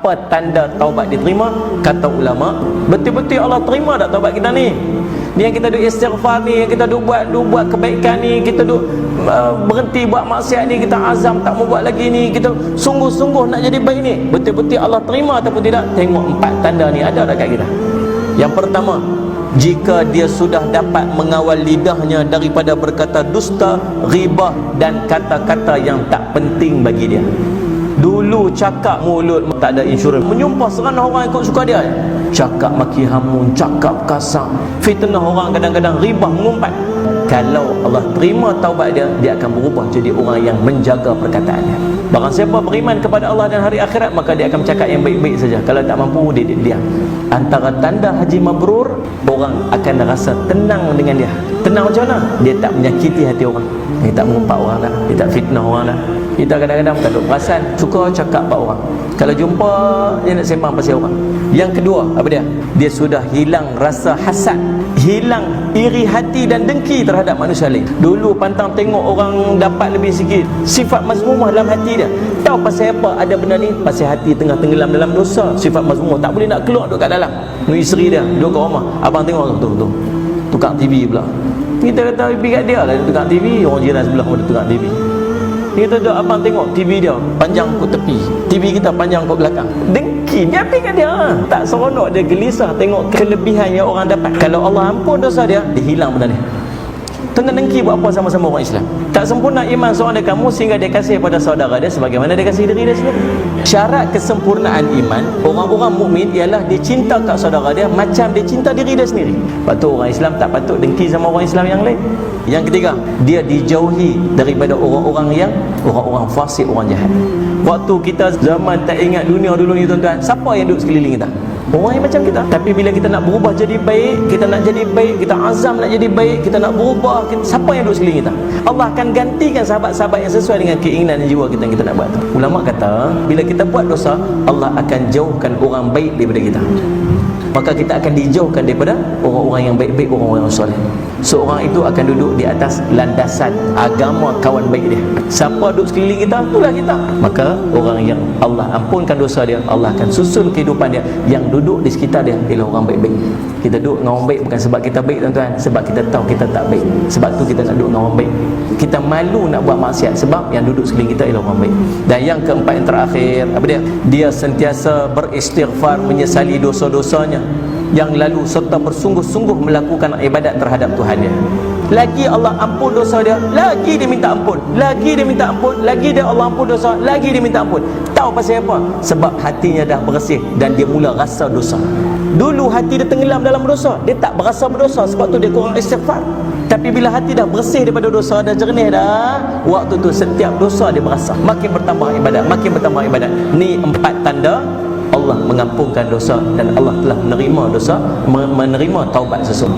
Apa tanda taubat diterima? Kata ulama, betul-betul Allah terima tak taubat kita ni? Ni yang kita duk istighfar ni, yang kita duk buat kebaikan ni, kita duk berhenti buat maksiat ni, kita azam tak mau buat lagi ni, kita sungguh-sungguh nak jadi baik ni, betul-betul Allah terima ataupun tidak? Tengok 4 tanda ni ada tak kat kita? Yang pertama, jika dia sudah dapat mengawal lidahnya daripada berkata dusta, ghibah dan kata-kata yang tak penting bagi dia. Dulu cakap mulut tak ada insurans, menyumpah seranah orang ikut suka dia, cakap maki hamun, cakap kasar, fitnah orang, kadang-kadang ribah, mengumpat. Kalau Allah terima taubat dia, dia akan berubah jadi orang yang menjaga perkataannya. Barang siapa beriman kepada Allah dan hari akhirat, maka dia akan cakap yang baik-baik saja. Kalau tak mampu, dia diam. Antara tanda haji mabrur, orang akan rasa tenang dengan dia. Tenang macam mana? Dia tak menyakiti hati orang, dia tak mengumpat orang dah, dia tak fitnah orang dah. Kita kadang-kadang tak ada perasan, suka cakap pada orang. Kalau jumpa, dia nak sembang pasal orang. Yang kedua, apa dia? Dia sudah hilang rasa hasad, hilang iri hati dan dengki terhadap manusia lain. Dulu pantang tengok orang dapat lebih sikit, sifat mazmumah dalam hati dia. Tahu pasal apa ada benda ni? Pasal hati tengah tenggelam dalam dosa. Sifat mazmumah tak boleh nak keluar duduk kat dalam. Isteri dia duduk kat rumah, abang tengok tu tukang TV pula. Kita kata pergi kat dia lah, dia tukang TV. Orang jiran sebelah pun dia tukang TV. Kita duduk, abang tengok TV dia panjang kot tepi, TV kita panjang kot belakang. Dengki, dia pergi kat dia. Tak seronok, dia gelisah tengok kelebihan yang orang dapat. Kalau Allah ampun dosa dia, dia hilang benda ni. Tengah dengki buat apa sama-sama orang Islam? Tak sempurna iman seorang dari kamu sehingga dia kasih pada saudara dia sebagaimana dia kasih diri dia sendiri. Syarat kesempurnaan iman orang-orang mukmin ialah dia cinta kat saudara dia macam dia cinta diri dia sendiri. Lepas tu orang Islam tak patut dengki sama orang Islam yang lain. Yang ketiga, dia dijauhi daripada orang-orang fasik, orang jahat. Waktu kita zaman tak ingat dunia dulu ni tuan-tuan, siapa yang duduk sekeliling kita? Orang yang macam kita. Tapi bila kita nak berubah jadi baik, kita nak jadi baik, kita azam nak jadi baik, kita nak berubah, siapa yang duduk sekeliling kita? Allah akan gantikan sahabat-sahabat yang sesuai dengan keinginan dan jiwa kita yang kita nak buat. Ulama kata, bila kita buat dosa, Allah akan jauhkan orang baik daripada kita. Maka kita akan dijauhkan daripada orang-orang yang baik-baik, orang-orang yang soleh. Seorang itu akan duduk di atas landasan agama kawan baik dia. Siapa duduk sekeliling kita, itulah kita. Maka orang yang Allah ampunkan dosa dia, Allah akan susun kehidupan dia. Yang duduk di sekitar dia ialah orang baik-baik. Kita duduk dengan orang baik bukan sebab kita baik tuan-tuan, sebab kita tahu kita tak baik. Sebab tu kita nak duduk dengan orang baik. Kita malu nak buat maksiat sebab yang duduk sekeliling kita ialah orang baik. Dan yang keempat, yang terakhir, apa dia? Dia sentiasa beristighfar, menyesali dosa-dosanya yang lalu serta bersungguh-sungguh melakukan ibadat terhadap Tuhan dia. Lagi Allah ampun dosa dia, lagi dia minta ampun, lagi dia minta ampun, lagi dia Allah ampun dosa, lagi dia minta ampun. Tahu pasal apa? Sebab hatinya dah bersih dan dia mula rasa dosa. Dulu hati dia tenggelam dalam dosa, dia tak berasa berdosa, sebab tu dia kurang istighfar. Tapi bila hati dah bersih daripada dosa, dah jernih dah, waktu tu setiap dosa dia berasa. Makin bertambah ibadat, makin bertambah ibadat. Ni 4 tanda Allah mengampunkan dosa dan Allah telah menerima dosa, menerima taubat seseorang.